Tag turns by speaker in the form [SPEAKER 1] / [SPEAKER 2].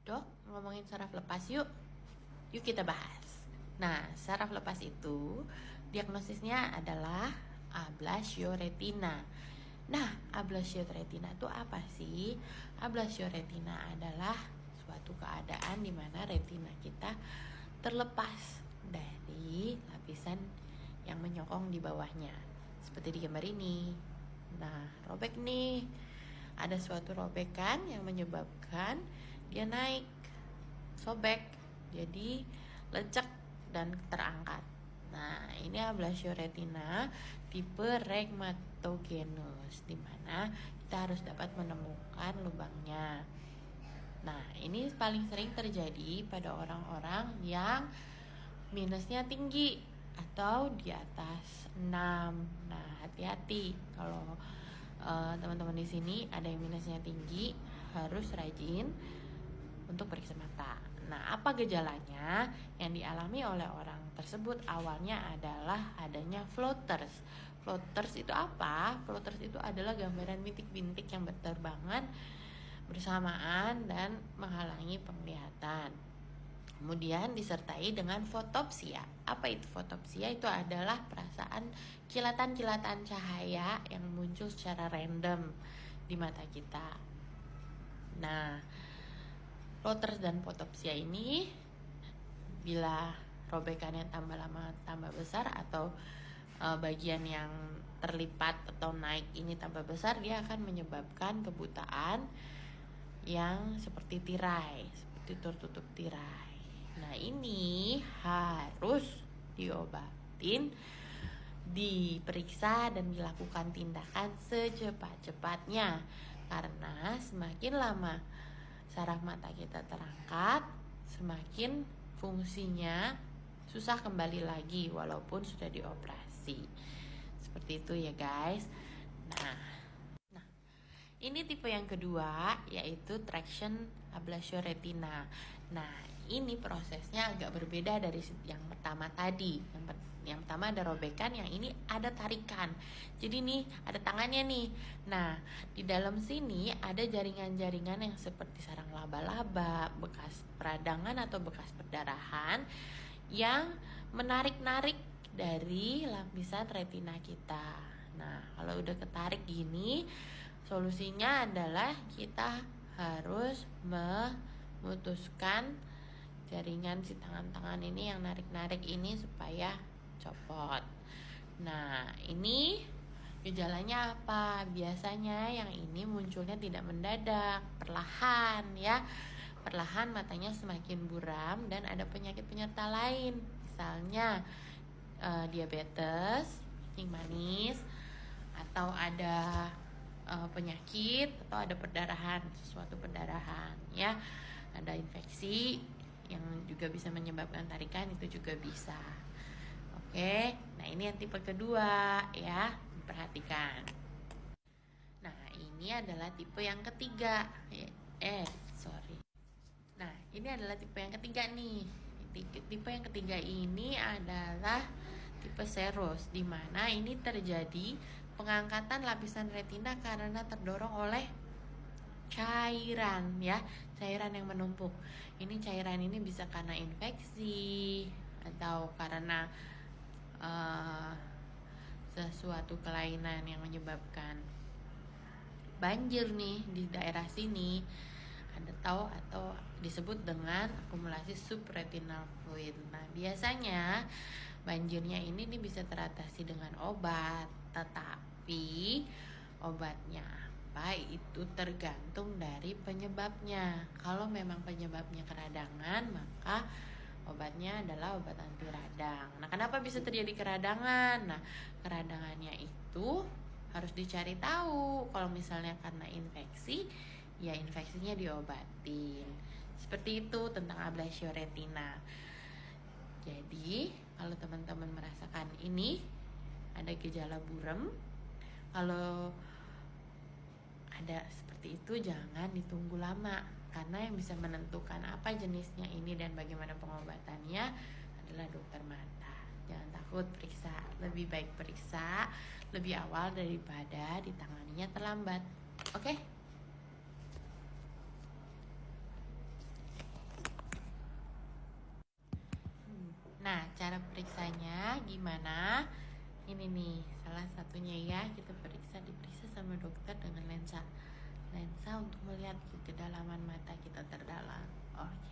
[SPEAKER 1] Dok, ngomongin saraf lepas yuk. Yuk kita bahas. Nah, saraf lepas itu diagnosisnya adalah ablasio retina. Nah, ablasio retina itu apa sih? Ablasio retina adalah suatu keadaan di mana retina kita terlepas dari lapisan yang menyokong di bawahnya. Seperti di gambar ini. Nah, robek nih. Ada suatu robekan yang menyebabkan dia naik, sobek, jadi lecek dan terangkat. Nah, ini ablasio retina tipe regmatogenus, di mana kita harus dapat menemukan lubangnya. Nah, ini paling sering terjadi pada orang-orang yang minusnya tinggi atau di atas 6. Nah, hati-hati kalau teman-teman di sini ada yang minusnya tinggi, harus rajin untuk periksa mata. Nah, apa gejalanya yang dialami oleh orang tersebut? Awalnya adalah adanya floaters. Floaters itu apa? Floaters itu adalah gambaran bintik-bintik yang berterbangan bersamaan dan menghalangi penglihatan. Kemudian disertai dengan fotopsia. Apa itu fotopsia? Itu adalah perasaan kilatan-kilatan cahaya yang muncul secara random di mata kita. Nah, floaters dan fotopsia ini bila robekannya tambah lama tambah besar atau bagian yang terlipat atau naik ini tambah besar, dia akan menyebabkan kebutaan yang seperti tirai, seperti tertutup tirai. Nah, ini harus diobatin, diperiksa dan dilakukan tindakan secepat-cepatnya. Karena semakin lama saraf mata kita terangkat, semakin fungsinya susah kembali lagi walaupun sudah dioperasi. Seperti itu ya guys. Nah, ini tipe yang kedua, yaitu traction ablasio retina. Nah, ini prosesnya agak berbeda dari yang pertama tadi. Yang pertama ada robekan, yang ini ada tarikan. Jadi nih, ada tangannya nih. Nah, di dalam sini ada jaringan-jaringan yang seperti sarang laba-laba, bekas peradangan atau bekas perdarahan yang menarik-narik dari lapisan retina kita. Nah, kalau udah ketarik gini, solusinya adalah kita harus memutuskan jaringan si tangan-tangan ini yang narik-narik ini supaya copot. Nah, ini gejalanya apa? Biasanya yang ini munculnya tidak mendadak, perlahan ya. Perlahan matanya semakin buram dan ada penyakit penyerta lain. Misalnya diabetes, kencing manis, atau ada penyakit atau ada perdarahan, sesuatu perdarahan ya, ada infeksi yang juga bisa menyebabkan tarikan, itu juga bisa. Oke, nah ini yang tipe kedua ya, diperhatikan. Nah, ini adalah tipe yang ketiga. Nah, ini adalah tipe yang ketiga nih. Tipe yang ketiga ini adalah tipe seros, di mana ini terjadi pengangkatan lapisan retina karena terdorong oleh cairan ya, cairan yang menumpuk. Ini cairan ini bisa karena infeksi atau karena sesuatu kelainan yang menyebabkan banjir nih di daerah sini. Anda tahu atau disebut dengan akumulasi subretinal fluid. Nah, biasanya banjirnya ini nih bisa teratasi dengan obat, tetapi obatnya apa itu tergantung dari penyebabnya. Kalau memang penyebabnya keradangan, maka obatnya adalah obat anti radang. Nah, kenapa bisa terjadi keradangan? Nah, keradangannya itu harus dicari tahu. Kalau misalnya karena infeksi, ya infeksinya diobatin. Seperti itu tentang ablasio retina. Jadi, kalau teman-teman merasakan ini ada gejala buram, kalau ada seperti itu jangan ditunggu lama, karena yang bisa menentukan apa jenisnya ini dan bagaimana pengobatannya adalah dokter mata. Jangan takut periksa, lebih baik periksa lebih awal daripada ditanganinya terlambat. Oke? Nah, cara periksanya gimana? Ini nih, salah satunya ya, kita diperiksa sama dokter dengan lensa untuk melihat kedalaman mata kita terdalam. Oke.